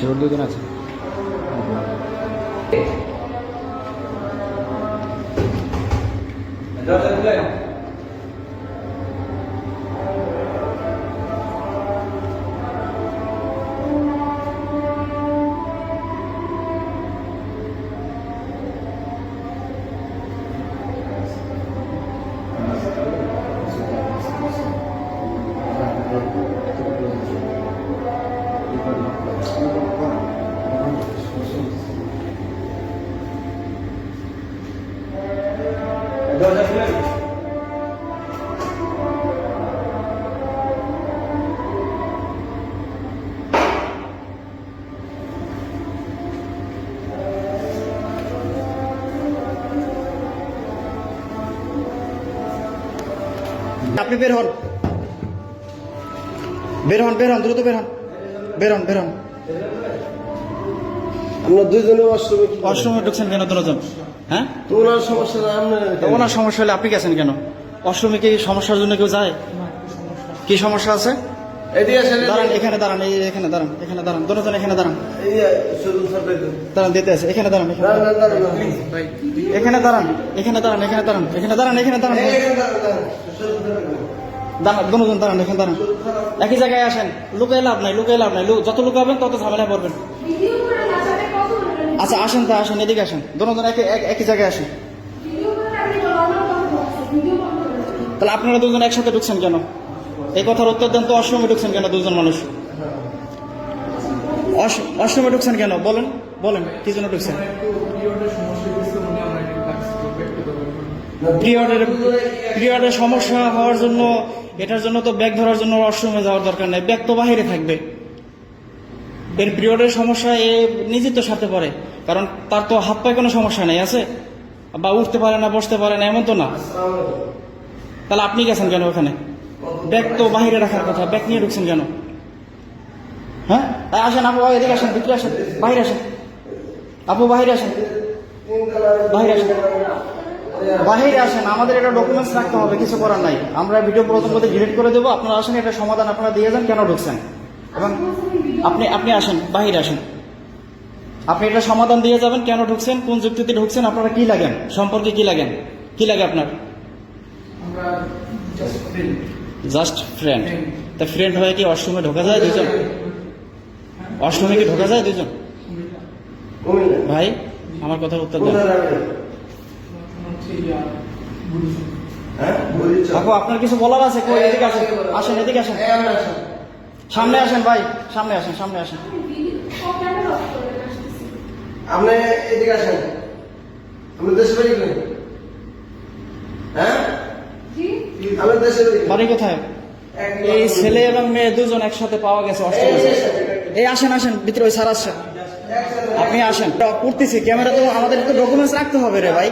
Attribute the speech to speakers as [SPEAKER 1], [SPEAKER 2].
[SPEAKER 1] Sure দুজন আছে। আপনি বের হন, বের হন, বের হন, দ্রুত বের হন, বের হন, বের হন।
[SPEAKER 2] আমরা দুইজনে
[SPEAKER 1] অষ্টমে ঢুকছেন কেন দুজন? হ্যাঁ,
[SPEAKER 2] তো ওনার সমস্যা
[SPEAKER 1] তো ওনার সমস্যা হলে আপনি গেছেন কেন? অষ্টমী কি সমস্যার জন্য কেউ যায়? কি সমস্যা আছে? দাঁড়ান, এখানে দাঁড়ান, এই এখানে দাঁড়ান, এখানে দাঁড়ান, দুজন এখানে দাঁড়ান, দাঁড়ান, দিতে আছে, এখানে দাঁড়ান, এখানে দাঁড়ান, এখানে দাঁড়ান, এখানে দাঁড়ান, এখানে দাঁড়ান, এখানে দাঁড়ান, দাঁড়ান, দুজন দাঁড়ান, এখানে দাঁড়ান, একই জায়গায় আসেন। লুকাই লাভ নাই, লুকাই লাভ নাই, যত লুকাবেন তত ঝামেলা পড়বেন। আচ্ছা আসেন, তা আসেন, এদিকে আসেন, দুজন একই জায়গায় আসেন। তাহলে আপনারা দুজন একসাথে ঢুকছেন কেন? এই কথার উত্তর দেন তো। অষ্টমে ঢুকছেন কেন দুজন মানুষ? অষ্টমে ঢুকছেন কেন বলেন, বলেন কি জন্য ঢুকছেন? পিরিয়ডের সমস্যা হওয়ার জন্য, এটার জন্য তো ব্যাগ ধরার জন্য অষ্টমে যাওয়ার দরকার নেই, ব্যাগ তো বাহিরে থাকবে। এর পিরিয়ডের সমস্যা এ নিজে তো সাথে পারে, কারণ তার তো হাত পায়ে কোনো সমস্যা নেই আছে, বা উঠতে পারে না, বসতে পারে না, এমন তো না। তাহলে আপনি গেছেন কেন ওখানে? ব্যাগ তো বাহিরে রাখার কথা, ব্যাগ নিয়ে ঢুকছেন কেন? হ্যাঁ, আসেন আপু, এদিকে আসেন, ভিতরে আসেন, বাহিরে আসেন, আপু বাহিরে আসেন, বাহিরে আসেন, বাহিরে আসেন। আমাদের এটা ডকুমেন্টস রাখতে হবে, কিছু করার নাই। আমরা ভিডিও প্রথম মধ্যে ডিলিট করে দেবো, আপনারা আসেন, এটা সমাধান আপনারা দিয়ে যান কেন ঢুকছেন। এবং আপনি আসেন, বাহিরে আসেন, আপনি এটা সমাধান দিয়ে যাবেন কেন ঢুকছেন, কোন যুক্তিতে ঢুকছেন, আপনারা কি লাগেন, সম্পর্কে কি লাগেন, কি লাগে আপনার? Just friend. তা ফ্রেন্ড হয়ে কি অষ্টমে ঢোকা যায় দুজন? অষ্টমে কি ঢোকা যায় দুজন? ভাই আমার কথার উত্তর দেন। দেখো আপনার কিছু বলার আছে? কই, এদিকে আসেন, আসেন, এদিকে আসেন, সামনে আসেন ভাই, সামনে আসেন, সামনে আসেন,
[SPEAKER 2] আপনি এদিকে আসেন। আমরা দেশে বাড়ি করি। হ্যাঁ, আমরা দেশে
[SPEAKER 1] বাড়ি কোথায়? এই ছেলে এবং মেয়ে দুজন একসাথে পাওয়া গেছে অষ্টমে। এই আসেন, আসেন ভিতরে, ওই স্যার আসছেন, আপনি আসেন। করতেছি ক্যামেরা, তো আমাদের তো ডকুমেন্টস রাখতে হবে রে ভাই।